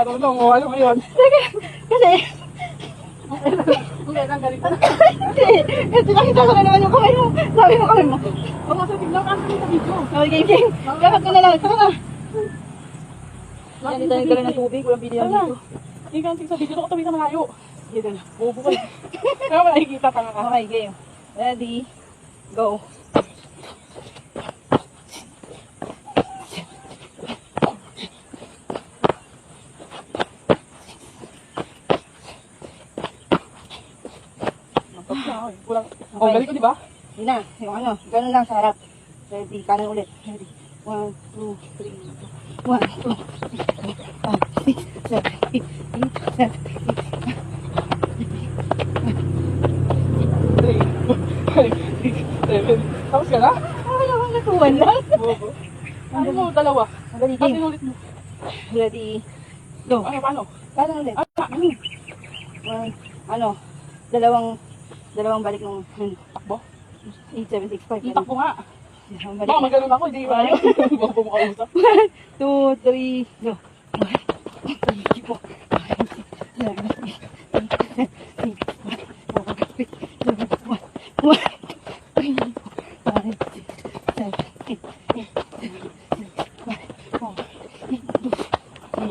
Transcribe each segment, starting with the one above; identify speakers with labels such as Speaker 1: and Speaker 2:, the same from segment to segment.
Speaker 1: marunong. O, ano mo yun?
Speaker 2: Sige, kasi,
Speaker 1: Hindi, lang ganito.
Speaker 2: kasi, nakita ko na naman yung kamay mo. Sabi mo kamay mo.
Speaker 1: O, kasi tignan ka sa video.
Speaker 2: Okay, game, game. Dapat ka na lang. Tara na. Yan, dito nagkaroon ng tubig. Walang video dito.
Speaker 1: Hindi ka sa video. Doon ko tabi sa malayo. Dito na. Bobo ka. Kaya makikita ka nga.
Speaker 2: Okay, game. Ready, go.
Speaker 1: Oh, galing ko, di ba?
Speaker 2: Hindi na. Yung ano, ganun lang sa harap. Ready, kanan ulit. Ready. 1, 2, 3, 1, 2, 3, 4, 5, 6, 7, 8, 9, 10.
Speaker 1: Tapos ka na?
Speaker 2: Ay, ako natuwan lang.
Speaker 1: Bobo. Ano mo, dalawa?
Speaker 2: Ready,
Speaker 1: Tapos
Speaker 2: game.
Speaker 1: ulit mo.
Speaker 2: Ready, go.
Speaker 1: Ano, paano?
Speaker 2: Kanan ulit. Ano, dalawang balik ng
Speaker 1: Takbo?
Speaker 2: 8765.
Speaker 1: Itakbo nga.
Speaker 2: Dalawang
Speaker 1: Baka
Speaker 2: balik.
Speaker 1: magaling ako, hindi ba? Bobo mo kausap.
Speaker 2: 2, 3, go. 1, 2, 3, 4, 5, 6, 7, 8, 9, 10.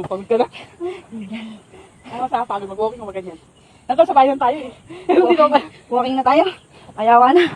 Speaker 1: Pagod ka na? Ano sa pagod, mag-walking o mag-ganyan? Nandun sa bayan tayo eh.
Speaker 2: Walking na tayo. Ayawa na.